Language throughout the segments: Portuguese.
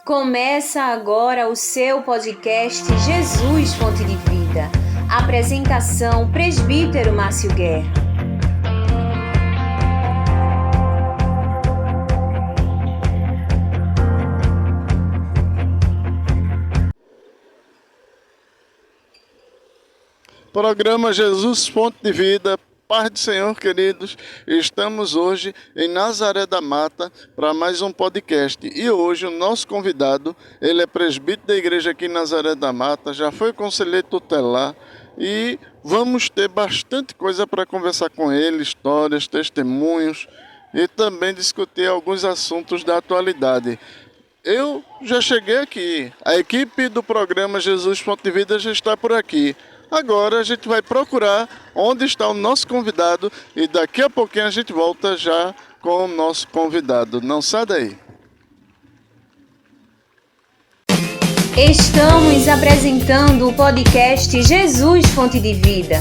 Começa agora o seu podcast Jesus Fonte de Vida. Apresentação: Presbítero Márcio Guerra. Programa Jesus Fonte de Vida, paz do Senhor, queridos. Estamos hoje em Nazaré da Mata para mais um podcast. E hoje o nosso convidado, ele é presbítero da igreja aqui em Nazaré da Mata, já foi conselheiro tutelar e vamos ter bastante coisa para conversar com ele, histórias, testemunhos e também discutir alguns assuntos da atualidade. Eu já cheguei aqui, a equipe do programa Jesus Fonte de Vida já está por aqui. Agora a gente vai procurar onde está o nosso convidado e daqui a pouquinho a gente volta já com o nosso convidado. Não sai daí. Estamos apresentando o podcast Jesus Fonte de Vida.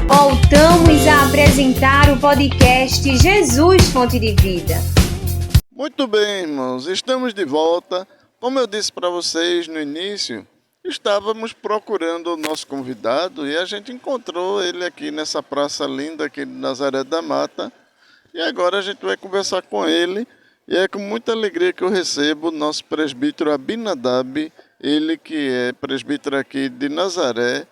Voltamos a apresentar o podcast Jesus Fonte de Vida. Muito bem, irmãos, estamos de volta. Como eu disse para vocês no início, estávamos procurando o nosso convidado e a gente encontrou ele aqui nessa praça linda aqui de Nazaré da Mata. E agora a gente vai conversar com ele. E é com muita alegria que eu recebo o nosso presbítero Abinadab, ele que é presbítero aqui de Nazaré.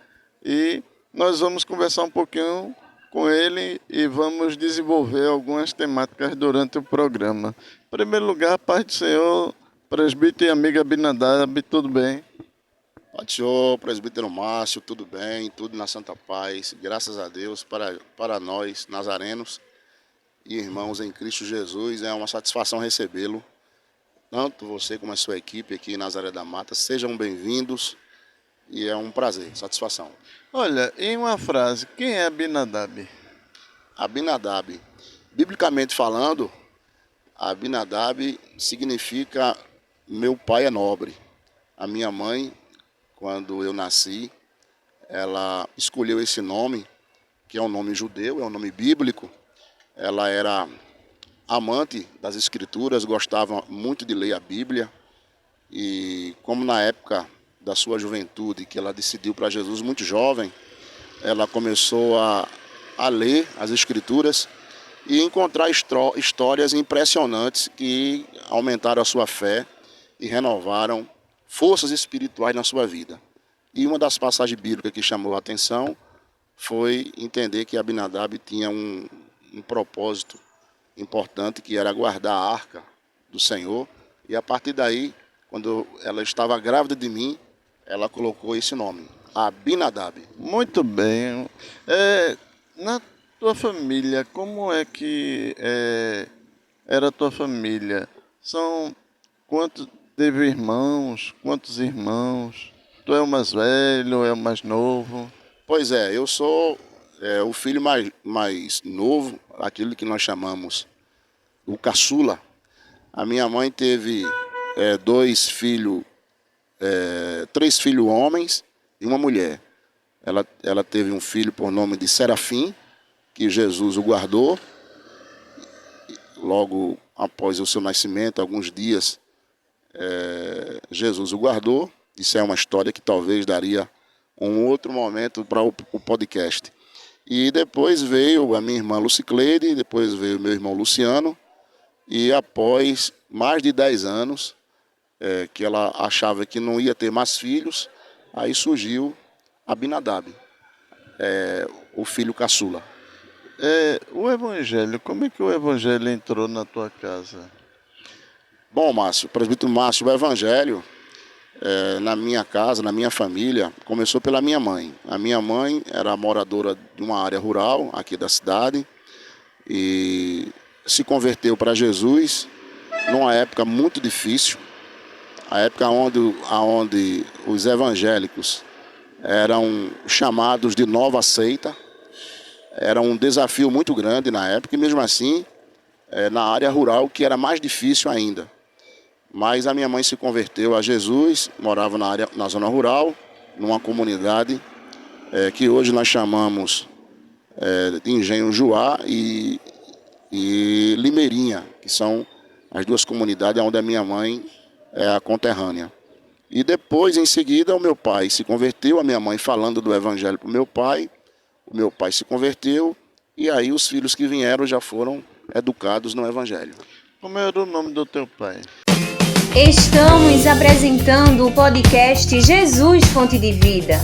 E nós vamos conversar um pouquinho com ele e vamos desenvolver algumas temáticas durante o programa. Em primeiro lugar, paz do Senhor, presbítero e amiga Abinadab, tudo bem? Pai do Senhor, presbítero Márcio, tudo bem, tudo na santa paz, graças a Deus, para nós, nazarenos e irmãos em Cristo Jesus, é uma satisfação recebê-lo, tanto você como a sua equipe aqui em Nazaré da Mata, sejam bem-vindos e é um prazer, satisfação. Olha, em uma frase, quem é Abinadab? Abinadab, biblicamente falando, Abinadab significa meu pai é nobre. A minha mãe, quando eu nasci, ela escolheu esse nome, que é um nome judeu, é um nome bíblico. Ela era amante das escrituras, gostava muito de ler a Bíblia. E como na época da sua juventude, que ela decidiu para Jesus muito jovem, ela começou a ler as Escrituras e encontrar histórias impressionantes que aumentaram a sua fé e renovaram forças espirituais na sua vida. E uma das passagens bíblicas que chamou a atenção foi entender que Abinadab tinha um propósito importante, que era guardar a arca do Senhor. E a partir daí, quando ela estava grávida de mim, ela colocou esse nome, Abinadab. Muito bem. Na tua família, como é que era a tua família? Teve irmãos? Quantos irmãos? Tu é o mais velho, é o mais novo? Pois é, eu sou o filho mais novo, aquilo que nós chamamos o caçula. A minha mãe teve três filhos homens e uma mulher. Ela teve um filho por nome de Serafim, que Jesus o guardou. Logo após o seu nascimento, alguns dias, Jesus o guardou. Isso é uma história que talvez daria um outro momento para o podcast. E depois veio a minha irmã Lucicleide, depois veio meu irmão Luciano, e após mais de 10 anos, que ela achava que não ia ter mais filhos, aí surgiu Abinadab, o filho caçula. O Evangelho, como é que o Evangelho entrou na tua casa? Bom, Márcio, presbítero Márcio, o Evangelho, na minha casa, na minha família, começou pela minha mãe. A minha mãe era moradora de uma área rural aqui da cidade e se converteu para Jesus numa época muito difícil, a época onde os evangélicos eram chamados de nova seita. Era um desafio muito grande na época, e mesmo assim, na área rural, que era mais difícil ainda. Mas a minha mãe se converteu a Jesus, morava na zona rural, numa comunidade que hoje nós chamamos de Engenho Juá e Limeirinha, que são as duas comunidades onde a minha mãe é a conterrânea. E depois, em seguida, o meu pai se converteu, a minha mãe falando do evangelho para o meu pai se converteu, e aí os filhos que vieram já foram educados no evangelho. Como era o nome do teu pai? Estamos apresentando o podcast Jesus Fonte de Vida.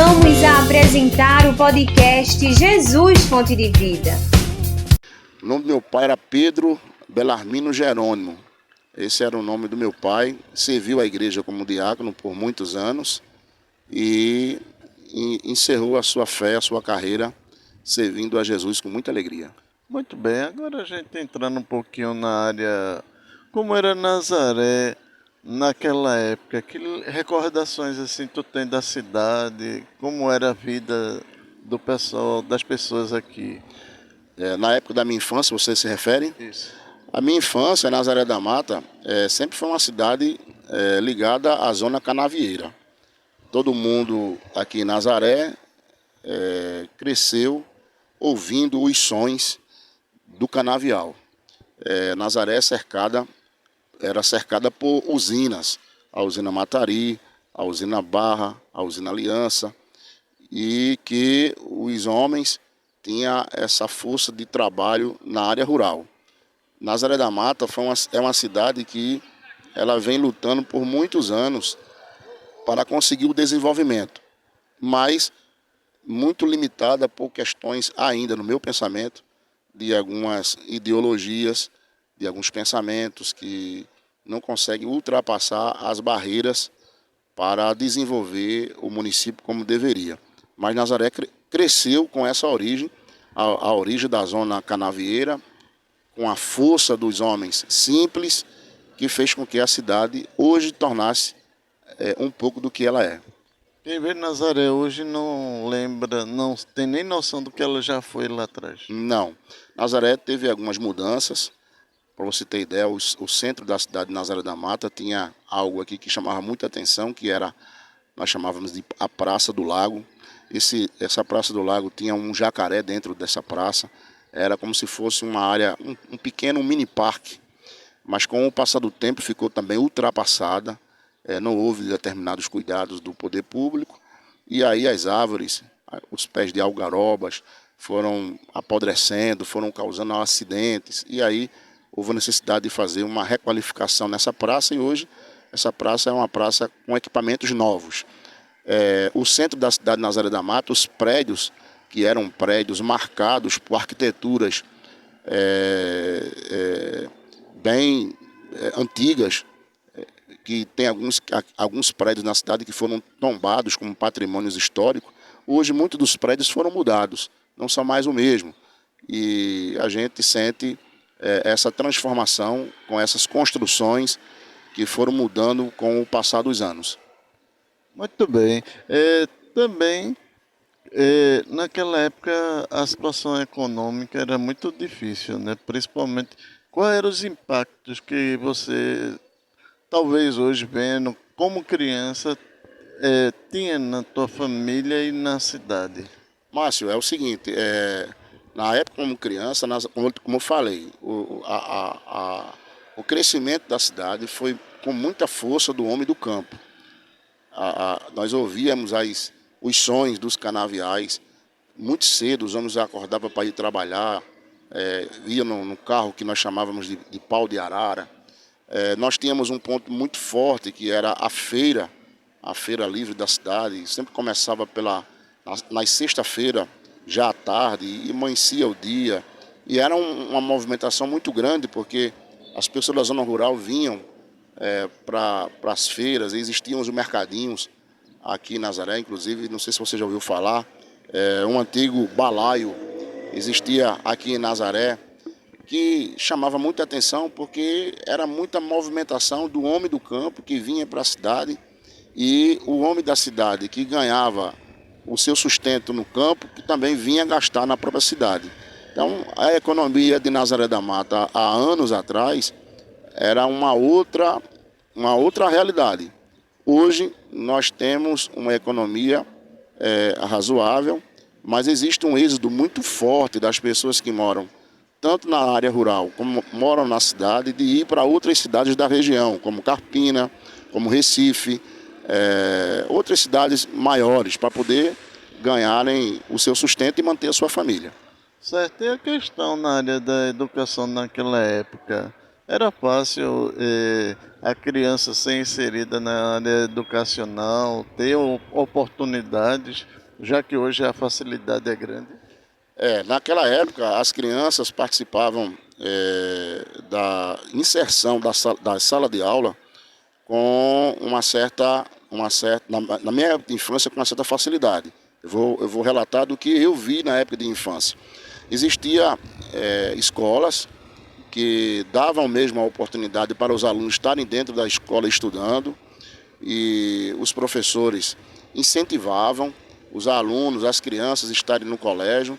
Passamos a apresentar o podcast Jesus Fonte de Vida. O nome do meu pai era Pedro Belarmino Jerônimo. Esse era o nome do meu pai. Serviu a igreja como diácono por muitos anos e encerrou a sua fé, a sua carreira, servindo a Jesus com muita alegria. Muito bem, agora a gente entrando um pouquinho na área, como era Nazaré naquela época, que recordações assim tu tem da cidade, como era a vida do pessoal, das pessoas aqui? Na época da minha infância, você se refere? Isso. A minha infância, Nazaré da Mata, sempre foi uma cidade ligada à zona canavieira. Todo mundo aqui em Nazaré cresceu ouvindo os sons do canavial. Nazaré era cercada por usinas, a usina Matari, a usina Barra, a usina Aliança, e que os homens tinham essa força de trabalho na área rural. Nazaré da Mata é uma cidade que ela vem lutando por muitos anos para conseguir o desenvolvimento, mas muito limitada por questões ainda, no meu pensamento, de algumas ideologias, de alguns pensamentos que não conseguem ultrapassar as barreiras para desenvolver o município como deveria. Mas Nazaré cresceu com essa origem, a origem da zona canavieira, com a força dos homens simples, que fez com que a cidade hoje tornasse um pouco do que ela é. Quem vê Nazaré hoje não lembra, não tem nem noção do que ela já foi lá atrás. Não. Nazaré teve algumas mudanças. Para você ter ideia, o centro da cidade de Nazaré da Mata tinha algo aqui que chamava muita atenção, que era, nós chamávamos de a Praça do Lago. Essa Praça do Lago tinha um jacaré dentro dessa praça. Era como se fosse uma área, um pequeno mini parque. Mas com o passar do tempo ficou também ultrapassada. Não houve determinados cuidados do poder público, e aí as árvores, os pés de algarobas foram apodrecendo, foram causando acidentes, e aí houve a necessidade de fazer uma requalificação nessa praça, e hoje essa praça é uma praça com equipamentos novos. O centro da cidade de Nazaré da Mata, os prédios, que eram prédios marcados por arquiteturas bem antigas, que tem alguns prédios na cidade que foram tombados como patrimônios históricos. Hoje, muitos dos prédios foram mudados, não são mais o mesmo. E a gente sente essa transformação com essas construções que foram mudando com o passar dos anos. Muito bem. Também, naquela época, a situação econômica era muito difícil, né? Principalmente, quais eram os impactos que você, talvez hoje vendo, como criança, tinha na tua família e na cidade? Márcio, é o seguinte, na época como criança, como eu falei, o crescimento da cidade foi com muita força do homem do campo. Nós ouvíamos os sons dos canaviais. Muito cedo os homens acordavam para ir trabalhar, ia no carro que nós chamávamos de pau de arara. Nós tínhamos um ponto muito forte, que era a feira livre da cidade. Sempre começava nas sexta-feira, já à tarde, e amanhecia o dia. E era uma movimentação muito grande, porque as pessoas da zona rural vinham para as feiras. Existiam os mercadinhos aqui em Nazaré, inclusive, não sei se você já ouviu falar, um antigo balaio existia aqui em Nazaré, que chamava muita atenção porque era muita movimentação do homem do campo que vinha para a cidade, e o homem da cidade que ganhava o seu sustento no campo, que também vinha gastar na própria cidade. Então, a economia de Nazaré da Mata há anos atrás era uma outra realidade. Hoje nós temos uma economia razoável, mas existe um êxodo muito forte das pessoas que moram tanto na área rural como moram na cidade, de ir para outras cidades da região, como Carpina, como Recife, outras cidades maiores, para poder ganharem o seu sustento e manter a sua família. Certo, e a questão na área da educação naquela época? Era fácil a criança ser inserida na área educacional, ter oportunidades, já que hoje a facilidade é grande? Naquela época, as crianças participavam da inserção da sala de aula com na minha infância, com uma certa facilidade. Eu vou relatar do que eu vi na época de infância. Existia escolas que davam mesmo a oportunidade para os alunos estarem dentro da escola estudando, e os professores incentivavam os alunos, as crianças estarem no colégio.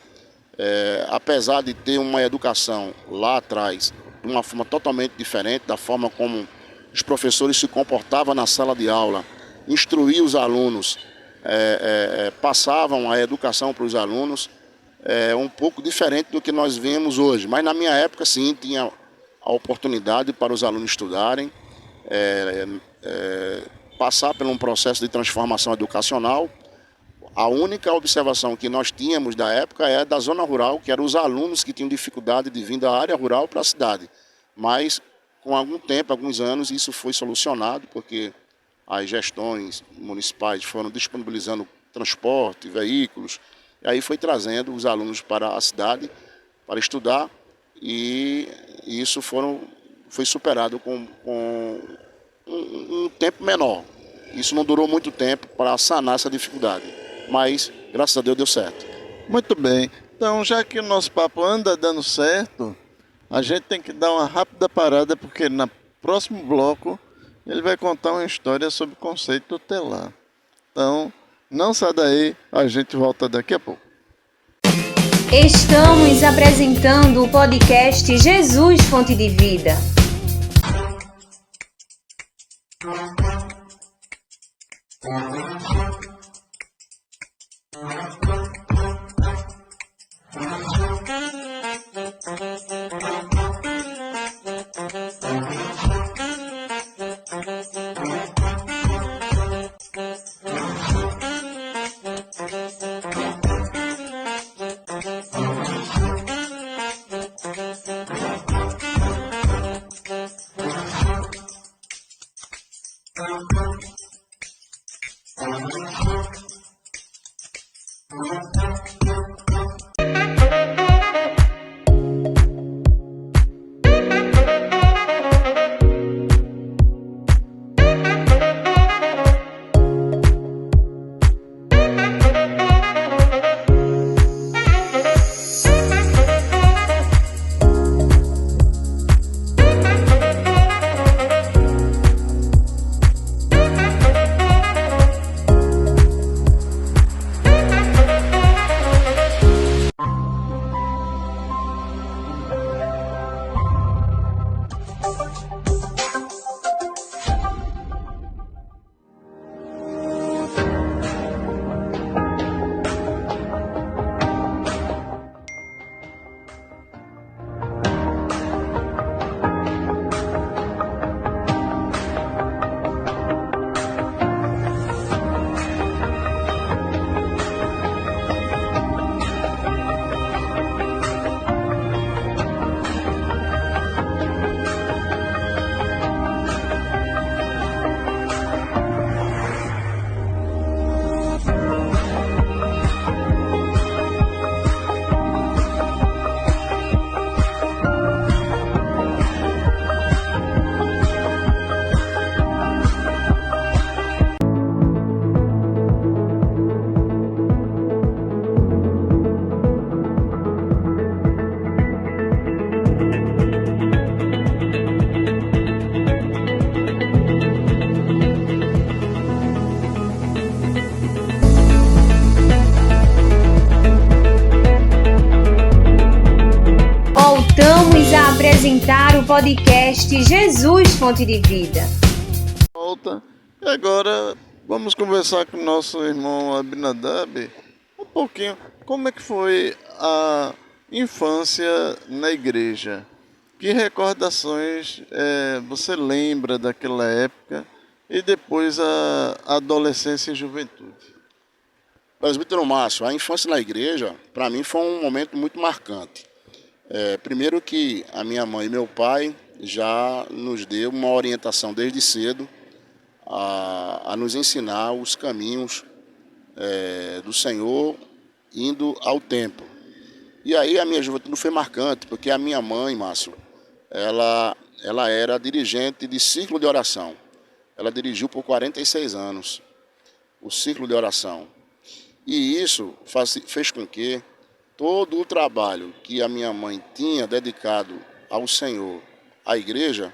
Apesar de ter uma educação lá atrás de uma forma totalmente diferente da forma como os professores se comportavam na sala de aula, instruíam os alunos, passavam a educação para os alunos, um pouco diferente do que nós vemos hoje. Mas na minha época, sim, tinha a oportunidade para os alunos estudarem, passar por um processo de transformação educacional. A única observação que nós tínhamos da época é da zona rural, que eram os alunos que tinham dificuldade de vir da área rural para a cidade. Mas, com algum tempo, alguns anos, isso foi solucionado, porque as gestões municipais foram disponibilizando transporte, veículos, e aí foi trazendo os alunos para a cidade para estudar, e isso foi superado com um tempo menor. Isso não durou muito tempo para sanar essa dificuldade, mas graças a Deus deu certo. Muito bem. Então, já que o nosso papo anda dando certo, a gente tem que dar uma rápida parada, porque no próximo bloco ele vai contar uma história sobre o conceito tutelar. Então, não sai daí, a gente volta daqui a pouco. Estamos apresentando o podcast Jesus Fonte de Vida. Voltamos a apresentar o podcast Jesus Fonte de Vida. Volta. E agora vamos conversar com o nosso irmão Abinadab um pouquinho. Como é que foi a infância na igreja? Que recordações você lembra daquela época e depois a adolescência e juventude? Presbítero Márcio, a infância na igreja, para mim, foi um momento muito marcante. Primeiro que a minha mãe e meu pai, já nos deu uma orientação desde cedo a nos ensinar os caminhos do Senhor indo ao templo. E aí a minha juventude foi marcante, porque a minha mãe, Márcio, ela era dirigente de círculo de oração. Ela dirigiu por 46 anos o círculo de oração. E isso fez com que todo o trabalho que a minha mãe tinha dedicado ao Senhor, à igreja,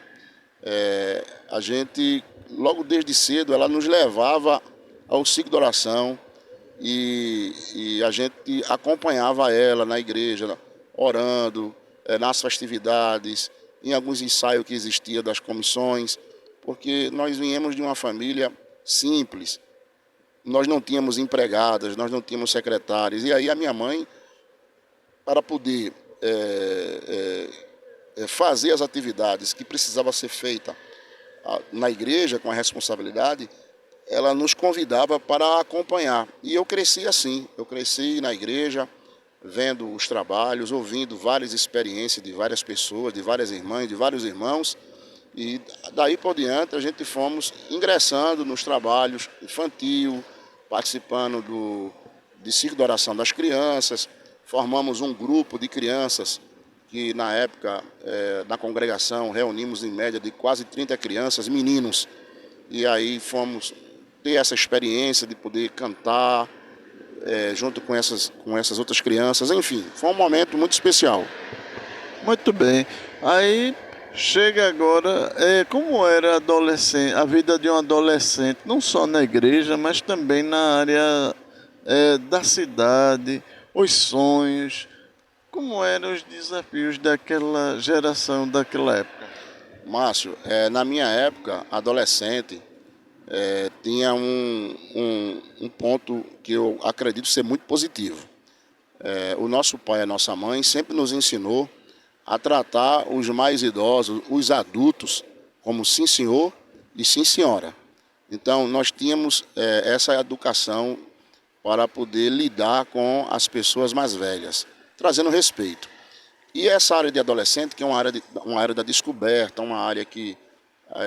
a gente, logo desde cedo, ela nos levava ao ciclo de oração e a gente acompanhava ela na igreja, orando, nas festividades, em alguns ensaios que existia das comissões, porque nós viemos de uma família simples, nós não tínhamos empregadas, nós não tínhamos secretárias, e aí a minha mãe, para poder fazer as atividades que precisava ser feita na igreja com a responsabilidade, ela nos convidava para acompanhar. E eu cresci assim, eu cresci na igreja, vendo os trabalhos, ouvindo várias experiências de várias pessoas, de várias irmãs, de vários irmãos, e daí por diante a gente fomos ingressando nos trabalhos infantil, participando de ciclo de oração das crianças, formamos um grupo de crianças que na época, na congregação, reunimos em média de quase 30 crianças, meninos, e aí fomos ter essa experiência de poder cantar junto com essas outras crianças, enfim, foi um momento muito especial. Muito bem. Aí chega agora, como era a vida de um adolescente, não só na igreja, mas também na área da cidade, os sonhos, como eram os desafios daquela geração, daquela época? Márcio, na minha época, adolescente, tinha um ponto que eu acredito ser muito positivo. O nosso pai e a nossa mãe sempre nos ensinou a tratar os mais idosos, os adultos, como sim senhor e sim senhora. Então nós tínhamos essa educação para poder lidar com as pessoas mais velhas, trazendo respeito. E essa área de adolescente, que é uma área da descoberta, uma área que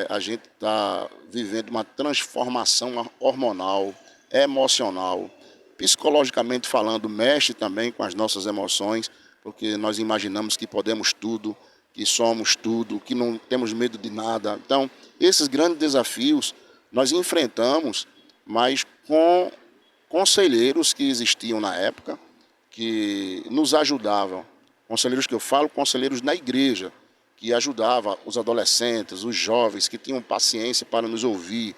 a gente está vivendo uma transformação hormonal, emocional, psicologicamente falando, mexe também com as nossas emoções, porque nós imaginamos que podemos tudo, que somos tudo, que não temos medo de nada. Então, esses grandes desafios nós enfrentamos, mas com conselheiros que existiam na época, que nos ajudavam. Conselheiros que eu falo, conselheiros na igreja, que ajudavam os adolescentes, os jovens, que tinham paciência para nos ouvir,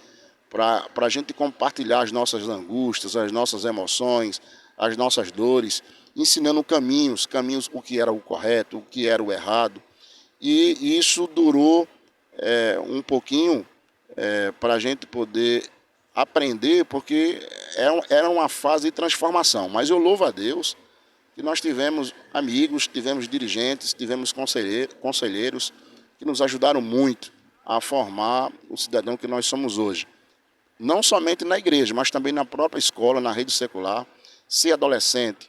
para a gente compartilhar as nossas angústias, as nossas emoções, as nossas dores, ensinando caminhos, o que era o correto, o que era o errado. E isso durou um pouquinho para a gente poder aprender, porque era uma fase de transformação. Mas eu louvo a Deus que nós tivemos amigos, tivemos dirigentes, tivemos conselheiros que nos ajudaram muito a formar o cidadão que nós somos hoje. Não somente na igreja, mas também na própria escola, na rede secular. Ser adolescente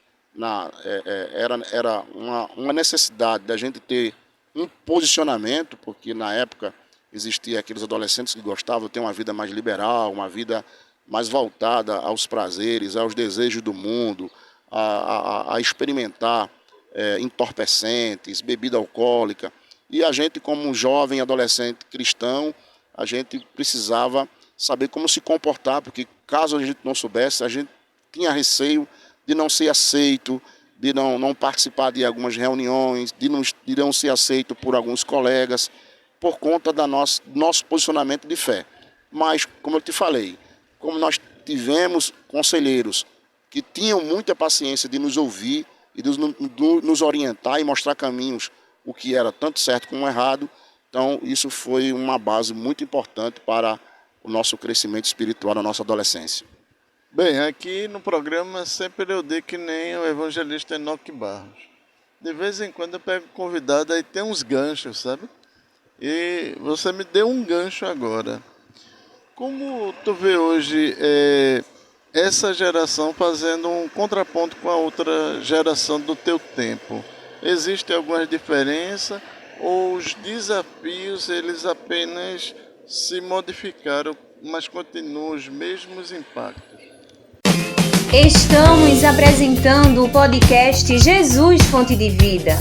era uma necessidade da gente ter um posicionamento, porque na época existia aqueles adolescentes que gostavam de ter uma vida mais liberal, uma vida mais voltada aos prazeres, aos desejos do mundo, a experimentar entorpecentes, bebida alcoólica. E a gente, como um jovem adolescente cristão, a gente precisava saber como se comportar, porque caso a gente não soubesse, a gente tinha receio de não ser aceito, de não participar de algumas reuniões, de não ser aceito por alguns colegas, por conta do nosso posicionamento de fé. Mas, como eu te falei, como nós tivemos conselheiros que tinham muita paciência de nos ouvir e de nos orientar e mostrar caminhos, o que era tanto certo como errado, então isso foi uma base muito importante para o nosso crescimento espiritual na nossa adolescência. Bem, aqui no programa sempre eu digo que nem o evangelista Enoque Barros. De vez em quando eu pego convidado, aí tem uns ganchos, sabe? E você me deu um gancho agora. Como tu vê hoje essa geração fazendo um contraponto com a outra geração do teu tempo? Existe alguma diferença ou os desafios eles apenas se modificaram, mas continuam os mesmos impactos? Estamos apresentando o podcast Jesus Fonte de Vida.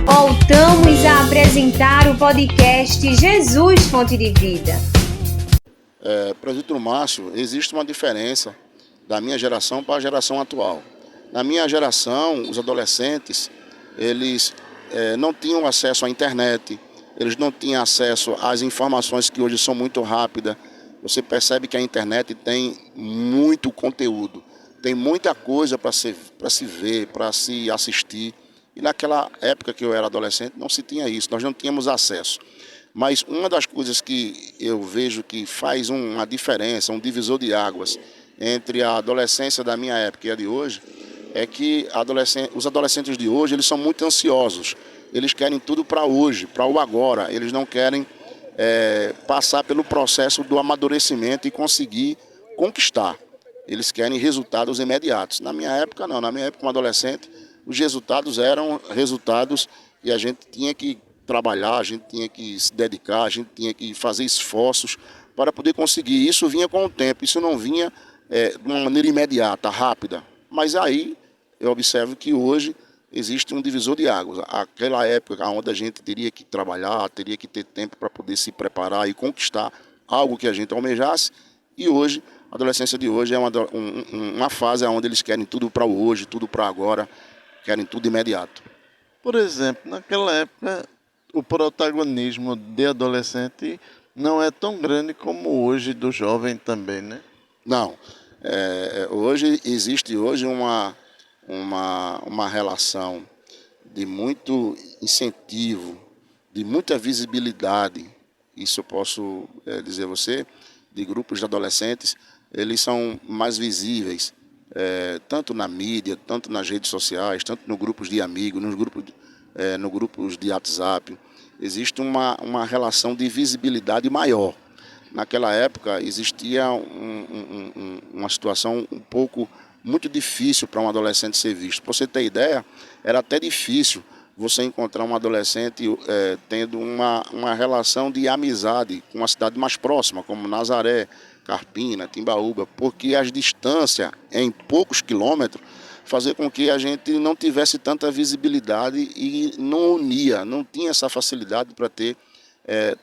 Voltamos a apresentar o podcast Jesus Fonte de Vida. Presbítero Márcio, existe uma diferença da minha geração para a geração atual. Na minha geração, os adolescentes, eles não tinham acesso à internet, eles não tinham acesso às informações que hoje são muito rápidas. Você percebe que a internet tem muito conteúdo, tem muita coisa para se ver, para se assistir. E naquela época que eu era adolescente não se tinha isso, nós não tínhamos acesso. Mas uma das coisas que eu vejo que faz uma diferença, um divisor de águas entre a adolescência da minha época e a de hoje, é que os adolescentes de hoje eles são muito ansiosos. Eles querem tudo para hoje, para o agora. Eles não querem passar pelo processo do amadurecimento e conseguir conquistar. Eles querem resultados imediatos. Na minha época não, na minha época como adolescente, os resultados eram resultados e a gente tinha que trabalhar, a gente tinha que se dedicar, a gente tinha que fazer esforços para poder conseguir. Isso vinha com o tempo, isso não vinha de uma maneira imediata, rápida. Mas aí eu observo que hoje existe um divisor de águas. Aquela época onde a gente teria que trabalhar, teria que ter tempo para poder se preparar e conquistar algo que a gente almejasse, e hoje, a adolescência de hoje é uma fase onde eles querem tudo para hoje, tudo para agora, querem tudo imediato. Por exemplo, naquela época, o protagonismo de adolescente não é tão grande como hoje do jovem também, né? Não. Existe hoje uma relação de muito incentivo, de muita visibilidade. Isso eu posso dizer a você, de grupos de adolescentes, eles são mais visíveis, tanto na mídia, tanto nas redes sociais, tanto nos grupos de amigos, nos grupos de WhatsApp. Existe uma relação de visibilidade maior. Naquela época existia uma situação muito difícil para um adolescente ser visto. Para você ter ideia, era até difícil você encontrar um adolescente tendo uma relação de amizade com uma cidade mais próxima, como Nazaré, Carpina, Timbaúba, porque as distâncias em poucos quilômetros fazia com que a gente não tivesse tanta visibilidade e não tinha essa facilidade para ter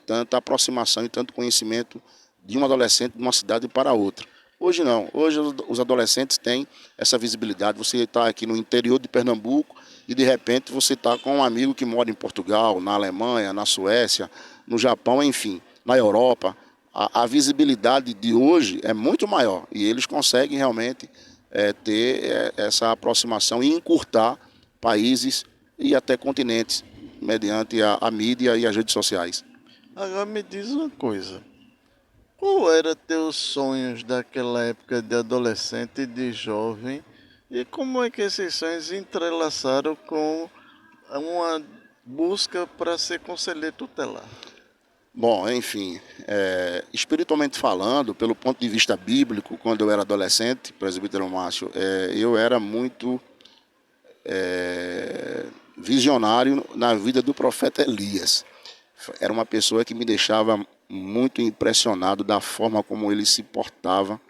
tanta aproximação e tanto conhecimento de um adolescente de uma cidade para outra. Hoje não, hoje os adolescentes têm essa visibilidade. Você está aqui no interior de Pernambuco e de repente você está com um amigo que mora em Portugal, na Alemanha, na Suécia, no Japão, enfim, na Europa. A visibilidade de hoje é muito maior e eles conseguem realmente ter essa aproximação e encurtar países e até continentes mediante a mídia e as redes sociais. Agora me diz uma coisa. Qual eram teus sonhos daquela época de adolescente e de jovem? E como é que esses sonhos entrelaçaram com uma busca para ser conselheiro tutelar? Bom, enfim, espiritualmente falando, pelo ponto de vista bíblico, quando eu era adolescente, presbítero Márcio, eu era muito visionário na vida do profeta Elias. Era uma pessoa que me deixava muito impressionado da forma como ele se portava,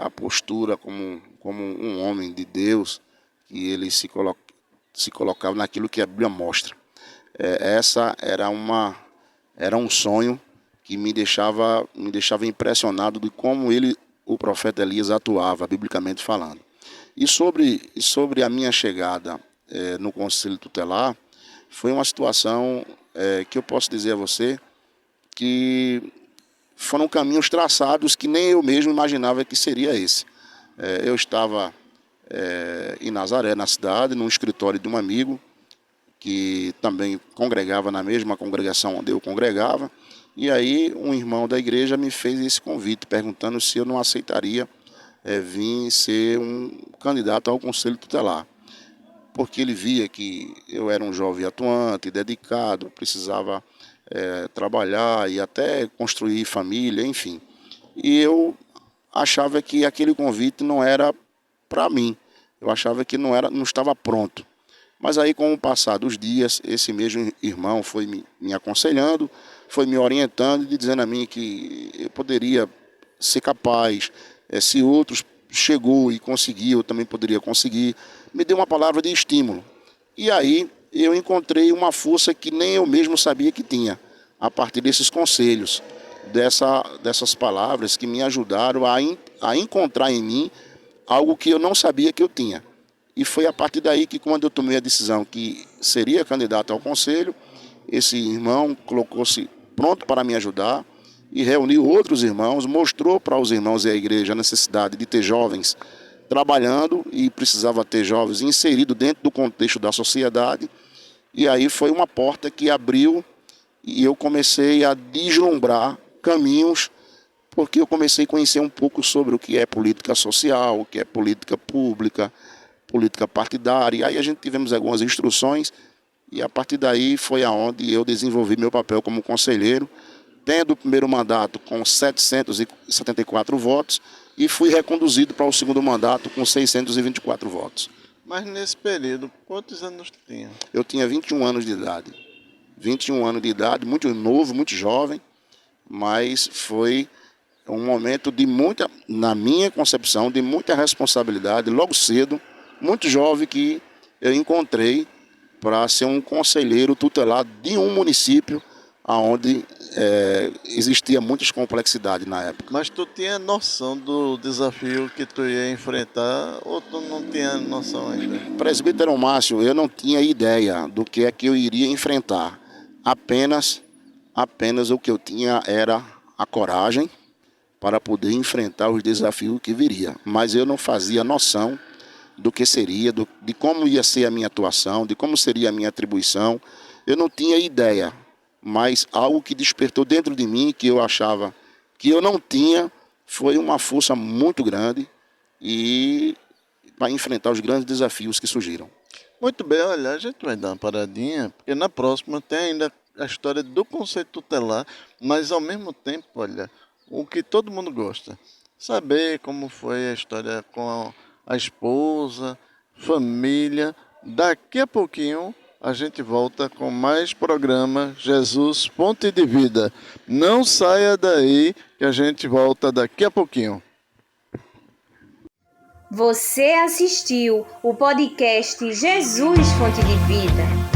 a postura como um homem de Deus, que ele se colocava naquilo que a Bíblia mostra. Essa era um sonho que me deixava impressionado de como o profeta Elias atuava, biblicamente falando. E sobre a minha chegada no Conselho Tutelar, foi uma situação que eu posso dizer a você que foram caminhos traçados que nem eu mesmo imaginava que seria esse. Eu estava em Nazaré, na cidade, num escritório de um amigo, que também congregava na mesma congregação onde eu congregava, e aí um irmão da igreja me fez esse convite, perguntando se eu não aceitaria vir ser um candidato ao Conselho Tutelar, porque ele via que eu era um jovem atuante, dedicado, precisava trabalhar e até construir família, enfim. E eu achava que aquele convite não era para mim, eu achava que não estava pronto. Mas aí, com o passar dos dias, esse mesmo irmão foi me aconselhando, foi me orientando e dizendo a mim que eu poderia ser capaz, se outros chegou e conseguiu, eu também poderia conseguir. Me deu uma palavra de estímulo. E aí eu encontrei uma força que nem eu mesmo sabia que tinha, a partir desses conselhos, dessas palavras que me ajudaram a encontrar em mim algo que eu não sabia que eu tinha. E foi a partir daí que, quando eu tomei a decisão que seria candidato ao conselho, esse irmão colocou-se pronto para me ajudar e reuniu outros irmãos, mostrou para os irmãos e a igreja a necessidade de ter jovens trabalhando e precisava ter jovens inseridos dentro do contexto da sociedade. E aí foi uma porta que abriu e eu comecei a vislumbrar caminhos, porque eu comecei a conhecer um pouco sobre o que é política social, o que é política pública, política partidária. E aí a gente tivemos algumas instruções e a partir daí foi aonde eu desenvolvi meu papel como conselheiro, tendo o primeiro mandato com 774 votos e fui reconduzido para o segundo mandato com 624 votos. Mas nesse período, quantos anos tinha? Eu tinha 21 anos de idade. 21 anos de idade, muito novo, muito jovem, mas foi um momento de muita, na minha concepção, de muita responsabilidade, logo cedo, muito jovem, que eu encontrei para ser um conselheiro tutelar de um município onde existia muitas complexidades na época. Mas tu tinha noção do desafio que tu ia enfrentar ou tu não tinha noção ainda? Presbítero Márcio, eu não tinha ideia do que é que eu iria enfrentar. Apenas o que eu tinha era a coragem para poder enfrentar os desafios que viria. Mas eu não fazia noção do que seria, de como ia ser a minha atuação, de como seria a minha atribuição. Eu não tinha ideia, mas algo que despertou dentro de mim, que eu achava que eu não tinha, foi uma força muito grande e para enfrentar os grandes desafios que surgiram. Muito bem, olha, a gente vai dar uma paradinha, porque na próxima tem ainda a história do conceito tutelar, mas ao mesmo tempo, olha, o que todo mundo gosta, saber como foi a história com a esposa, família. Daqui a pouquinho a gente volta com mais programa Jesus Fonte de Vida. Não saia daí que a gente volta daqui a pouquinho. Você assistiu o podcast Jesus Fonte de Vida.